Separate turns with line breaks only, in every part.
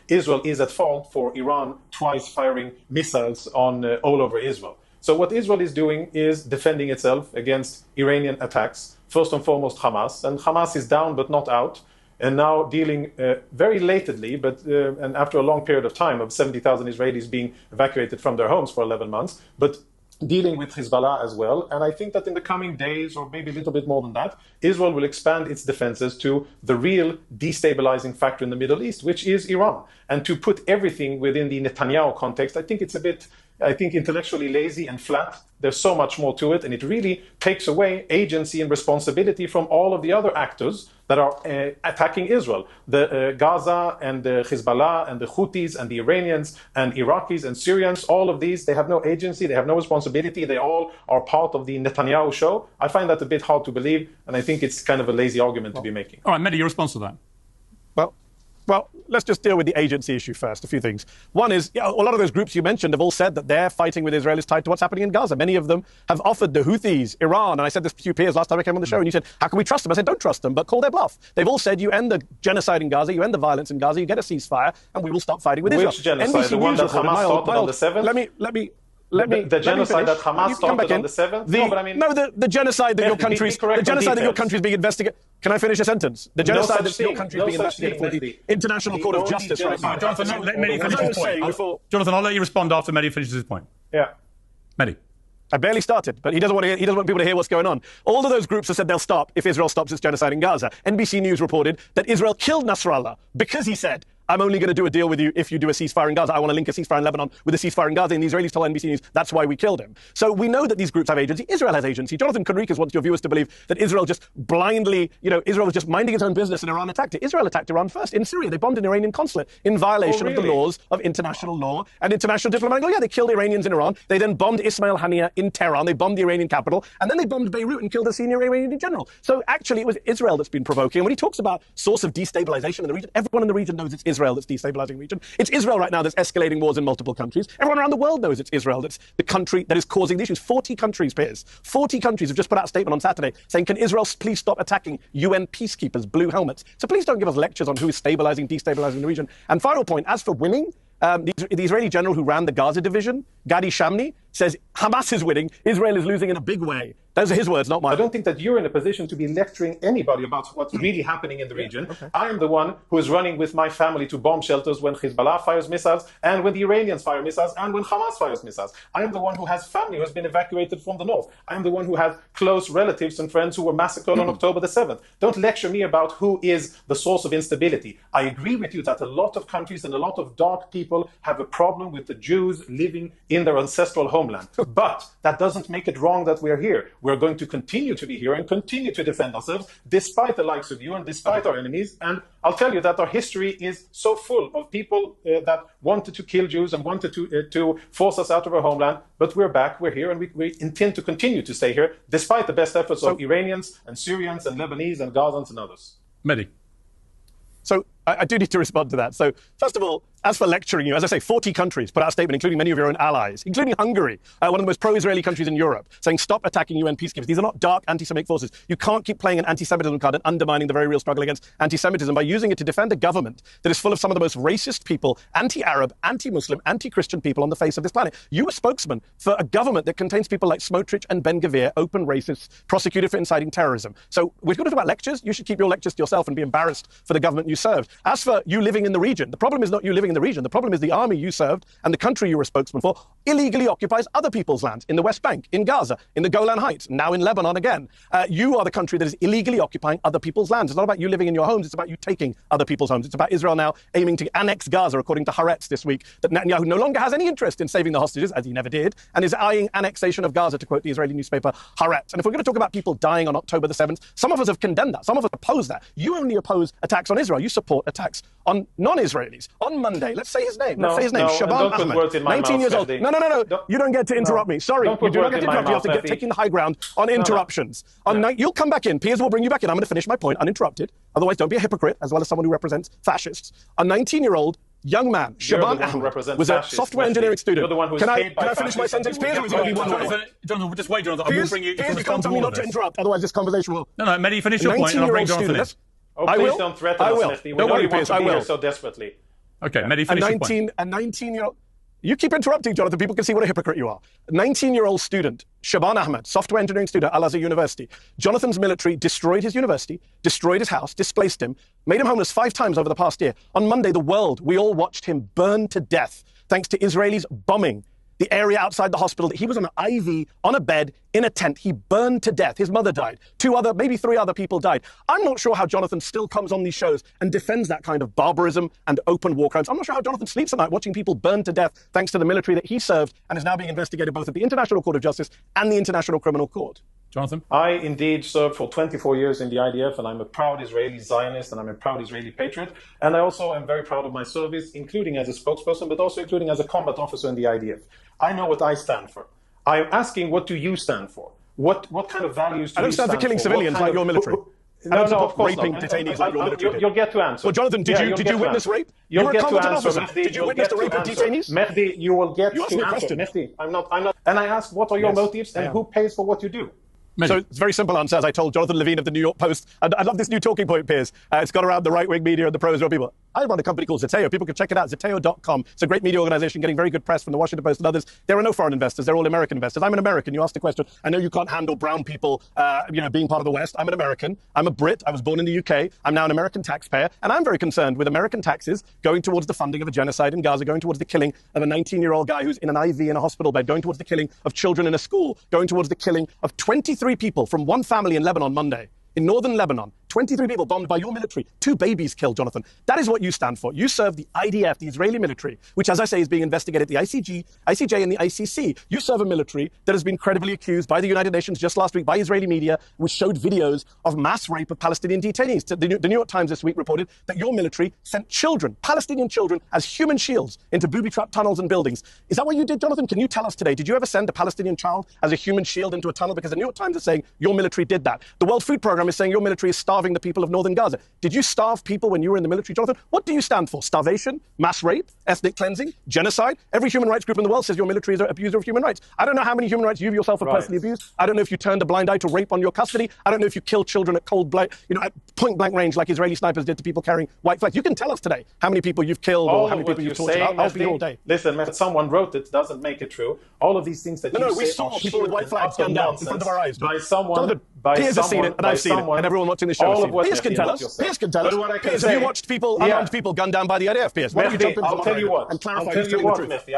Israel is at fault for Iran twice firing missiles on all over Israel. So what Israel is doing is defending itself against Iranian attacks, first and foremost Hamas, and Hamas is down but not out, and now dealing very lately, and after a long period of time of 70,000 Israelis being evacuated from their homes for 11 months, but dealing with Hezbollah as well. And I think that in the coming days, or maybe a little bit more than that, Israel will expand its defenses to the real destabilizing factor in the Middle East, which is Iran. And to put everything within the Netanyahu context, I think it's a bit, intellectually lazy and flat. There's so much more to it, and it really takes away agency and responsibility from all of the other actors that are attacking Israel. The Gaza and the Hezbollah and the Houthis and the Iranians and Iraqis and Syrians, all of these, they have no agency, they have no responsibility, they all are part of the Netanyahu show. I find that a bit hard to believe, and I think it's kind of a lazy argument to be making.
All right, Mehdi, your response to that?
Well, let's just deal with the agency issue first. A few things. One is, a lot of those groups you mentioned have all said that their fighting with Israel is tied to what's happening in Gaza. Many of them have offered the Houthis, Iran, and I said this to you peers last time I came on the show, and you said, how can we trust them? I said, don't trust them, but call their bluff. They've all said, you end the genocide in Gaza, you end the violence in Gaza, you get a ceasefire, and we will stop fighting with Israel.
Which genocide?
NBC
the one
News
that Hamas started on the 7th?
The
genocide that Hamas started on the 7th?
The genocide that your country is being investigated. Can I finish a sentence? The genocide that your country is being investigated for the International Court of Justice right now.
Jonathan, let Mehdi finish his point. Jonathan, I'll let you respond after Mehdi finishes his point.
Yeah.
Mehdi.
I barely started, but he doesn't want people to hear what's going on. All of those groups have said they'll stop if Israel stops its genocide in Gaza. NBC News reported that Israel killed Nasrallah because he said, I'm only going to do a deal with you if you do a ceasefire in Gaza. I want to link a ceasefire in Lebanon with a ceasefire in Gaza. And the Israelis told NBC News that's why we killed him. So we know that these groups have agency. Israel has agency. Jonathan Conricus wants your viewers to believe that Israel just blindly, Israel was just minding its own business and Iran attacked it. Israel attacked Iran first in Syria. They bombed an Iranian consulate in violation of the laws of international law and international diplomatic law. Yeah, they killed Iranians in Iran. They then bombed Ismail Haniyeh in Tehran. They bombed the Iranian capital. And then they bombed Beirut and killed a senior Iranian general. So actually it was Israel that's been provoking. And when he talks about source of destabilization in the region, everyone in the region knows it's Israel that's destabilizing region. It's Israel right now that's escalating wars in multiple countries. Everyone around the world knows it's Israel that's the country that is causing the issues. 40 countries, peers. 40 countries have just put out a statement on Saturday saying, can Israel please stop attacking UN peacekeepers, blue helmets? So please don't give us lectures on who is stabilizing, destabilizing the region. And final point, as for winning, the Israeli general who ran the Gaza division, Gadi Shamni, says Hamas is winning, Israel is losing in a big way. Those are his words, not mine.
I don't think that you're in a position to be lecturing anybody about what's really happening in the region. Okay. I am the one who is running with my family to bomb shelters when Hezbollah fires missiles, and when the Iranians fire missiles, and when Hamas fires missiles. I am the one who has family who has been evacuated from the north. I am the one who has close relatives and friends who were massacred on October the 7th. Don't lecture me about who is the source of instability. I agree with you that a lot of countries and a lot of dark people have a problem with the Jews living in their ancestral homeland. But that doesn't make it wrong that we're here. We're going to continue to be here and continue to defend ourselves despite the likes of you and despite our enemies. And I'll tell you that our history is so full of people that wanted to kill Jews and wanted to force us out of our homeland. But we're back, we're here, and we intend to continue to stay here despite the best efforts of Iranians and Syrians and Lebanese and Gazans and others.
Mehdi.
So I do need to respond to that. So first of all, as for lecturing you, as I say, 40 countries put out a statement, including many of your own allies, including Hungary, one of the most pro-Israeli countries in Europe, saying stop attacking UN peacekeepers. These are not dark anti-Semitic forces. You can't keep playing an anti-Semitism card and undermining the very real struggle against anti-Semitism by using it to defend a government that is full of some of the most racist people, anti-Arab, anti-Muslim, anti-Christian people on the face of this planet. You a spokesman for a government that contains people like Smotrich and Ben-Gvir, open racists, prosecuted for inciting terrorism. So we're going to talk about lectures. You should keep your lectures to yourself and be embarrassed for the government you served. As for you living in the region, the problem is not you living in the region. The problem is the army you served and the country you were a spokesman for illegally occupies other people's lands in the West Bank, in Gaza, in the Golan Heights, now in Lebanon again. You are the country that is illegally occupying other people's lands. It's not about you living in your homes. It's about you taking other people's homes. It's about Israel now aiming to annex Gaza, according to Haaretz this week, that Netanyahu no longer has any interest in saving the hostages, as he never did, and is eyeing annexation of Gaza, to quote the Israeli newspaper Haaretz. And if we're going to talk about people dying on October the 7th, some of us have condemned that. Some of us oppose that. You only oppose attacks on Israel. You support attacks on non-Israelis. On Monday, let's say his name. Shaban Ahmed, 19 years old. No. You don't get to interrupt me. Sorry, you do not get to interrupt me after taking the high ground on interruptions. You'll come back in. Piers will bring you back in. I'm going to finish my point uninterrupted. Otherwise, don't be a hypocrite, as well as someone who represents fascists. A 19-year-old young man, Shaban Ahmed, was a software engineering student.
You're the one who's
can I finish my sentence, Piers?
Jonathan, just wait, Jonathan. I will bring you.
Piers, you can't tell me not to interrupt. Otherwise, this conversation will.
No, Mehdi, finish your point, and I'll bring Jonathan in.
Oh, please don't threaten us, Mehdi. We know you want to be here so desperately.
Okay, Mehdi, finish your point.
A 19-year-old... You keep interrupting, Jonathan. People can see what a hypocrite you are. A 19-year-old student, Shaban Ahmed, software engineering student at Al-Azhar University. Jonathan's military destroyed his university, destroyed his house, displaced him, made him homeless 5 times over the past year. On Monday, the world, we all watched him burn to death thanks to Israelis bombing the area outside the hospital. He was on an IV, on a bed, in a tent. He burned to death. His mother died. Maybe 3 other people died. I'm not sure how Jonathan still comes on these shows and defends that kind of barbarism and open war crimes. I'm not sure how Jonathan sleeps at night watching people burn to death thanks to the military that he served and is now being investigated both at the International Court of Justice and the International Criminal Court.
Jonathan?
I indeed served for 24 years in the IDF, and I'm a proud Israeli Zionist, and I'm a proud Israeli patriot. And I also am very proud of my service, including as a spokesperson, but also including as a combat officer in the IDF. I know what I stand for. I'm asking, what do you stand for? What kind of values do you stand for?
I don't stand for killing civilians like your military.
No, of course
raping
not.
detainees like your military.
You'll get to answer.
Well, Jonathan, did you witness rape?
You'll get to answer.
Officer. Did you witness the rape of detainees?
Mehdi, you will get to answer. Mehdi, I'm not. And I ask, what are your motives and who pays for what you do?
So it's a very simple answer, as I told Jonathan Levine of the New York Post. And I love this new talking point, Piers. It's got around the right-wing media and the pro-Israel people. I run a company called Zeteo. People can check it out, zeteo.com. It's a great media organization getting very good press from the Washington Post and others. There are no foreign investors. They're all American investors. I'm an American. You asked the question. I know you can't handle brown people being part of the West. I'm an American. I'm a Brit. I was born in the UK. I'm now an American taxpayer. And I'm very concerned with American taxes going towards the funding of a genocide in Gaza, going towards the killing of a 19-year-old guy who's in an IV in a hospital bed, going towards the killing of children in a school, going towards the killing of 23 people from one family in Lebanon Monday. In northern Lebanon, 23 people bombed by your military, 2 babies killed, Jonathan. That is what you stand for. You serve the IDF, the Israeli military, which, as I say, is being investigated at the ICJ, and the ICC. You serve a military that has been credibly accused by the United Nations just last week, by Israeli media, which showed videos of mass rape of Palestinian detainees. The New York Times this week reported that your military sent children, Palestinian children, as human shields into booby-trapped tunnels and buildings. Is that what you did, Jonathan? Can you tell us today, did you ever send a Palestinian child as a human shield into a tunnel? Because the New York Times is saying your military did that. The World Food Programme is saying your military is starving the people of northern Gaza. Did you starve people when you were in the military, Jonathan? What do you stand for? Starvation? Mass rape? Ethnic cleansing? Genocide? Every human rights group in the world says your military is an abuser of human rights. I don't know how many human rights you yourself have personally abused. I don't know if you turned a blind eye to rape on your custody. I don't know if you killed children at at point blank range like Israeli snipers did to people carrying white flags. You can tell us today how many people you've killed or how many people you've tortured. I'll be here all day.
Listen, someone wrote it doesn't make it true. All of these things that
we saw people with white flags gunned down in front of our eyes.
By someone.
Piers has seen it, and I've seen it, and everyone watching the show has seen it. Piers can tell us. Piers can tell us. Piers, have you watched people, unarmed people gunned down by the IDF, Piers? Why don't you jump in
I'll tell you what.
And clarify
Mehdi,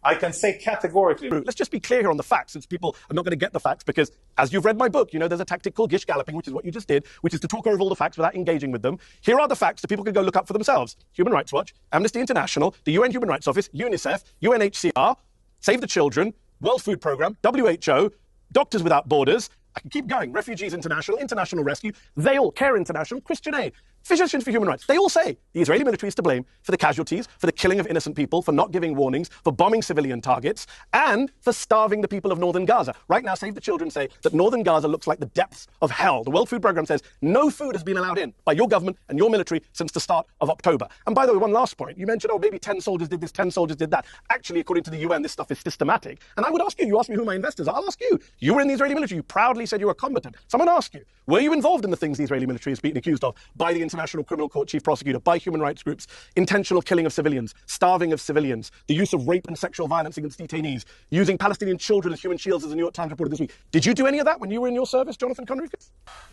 I can say categorically.
Let's just be clear here on the facts, since people are not going to get the facts, because as you've read my book, you know there's a tactic called gish galloping, which is what you just did, which is to talk over all the facts without engaging with them. Here are the facts that people can go look up for themselves. Human Rights Watch, Amnesty International, the UN Human Rights Office, UNICEF, UNHCR, Save the Children, World Food Programme, WHO, Doctors Without Borders. I can keep going. Refugees International, International Rescue, they all, Care International, Christian Aid, Physicians for Human Rights. They all say the Israeli military is to blame for the casualties, for the killing of innocent people, for not giving warnings, for bombing civilian targets, and for starving the people of northern Gaza. Right now, Save the Children say that northern Gaza looks like the depths of hell. The World Food Programme says no food has been allowed in by your government and your military since the start of October. And by the way, one last point. You mentioned, maybe 10 soldiers did this, 10 soldiers did that. Actually, according to the UN, this stuff is systematic. And I would ask you asked me who my investors are. I'll ask you. You were in the Israeli military. You proudly said you were combatant. Someone asked you, were you involved in the things the Israeli military is being accused of by the International Criminal Court Chief Prosecutor, by human rights groups, intentional killing of civilians, starving of civilians, the use of rape and sexual violence against detainees, using Palestinian children as human shields, as the New York Times reported this week? Did you do any of that when you were in your service, Jonathan Connery?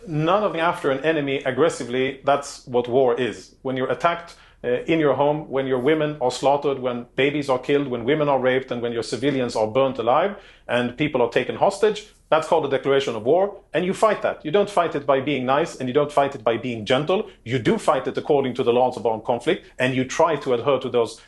None of the after an enemy aggressively. That's what war is. When you're attacked in your home, when your women are slaughtered, when babies are killed, when women are raped, and when your civilians are burnt alive and people are taken hostage, that's called a declaration of war, and you fight that. You don't fight it by being nice, and you don't fight it by being gentle. You do fight it according to the laws of armed conflict, and you try to adhere to those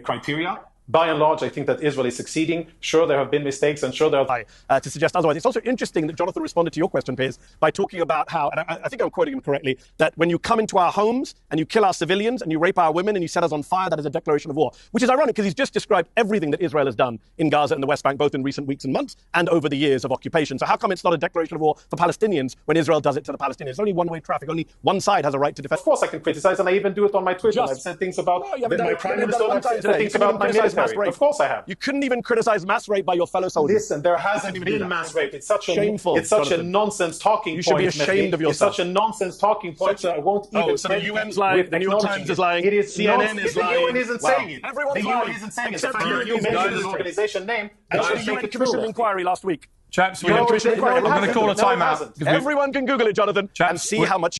criteria. By and large, I think that Israel is succeeding. Sure, there have been mistakes, and sure, there are...
to suggest otherwise. It's also interesting that Jonathan responded to your question, Piers, by talking about how, and I think I'm quoting him correctly, that when you come into our homes and you kill our civilians and you rape our women and you set us on fire, that is a declaration of war. Which is ironic, because he's just described everything that Israel has done in Gaza and the West Bank, both in recent weeks and months and over the years of occupation. So how come it's not a declaration of war for Palestinians when Israel does it to the Palestinians? It's only one-way traffic. Only one side has a right to defend.
Of course I can criticize, and I even do it on my Twitter. I've said things about my prime minister. I've said things about my minister.
mass rape.
Of course I have.
You couldn't even criticize mass rape by your fellow soldiers.
Listen, there hasn't been mass rape. It's such
Shameful,
it's such
Jonathan.
a nonsense talking point.
You should be ashamed of yourself.
It's such a nonsense talking point that I won't even.
So the UN's lying, the New York Times is lying,
It is
CNN is lying.
The UN isn't saying it.
Everyone's
the
lying.
UN isn't saying it.
Except
The fact
you
that you mentioned
guys.
the organization name.
The UN commissioned an inquiry last week.
Chaps,
No,
we're going to call a timeout.
no, it hasn't.
Everyone can Google it, Jonathan, and see how much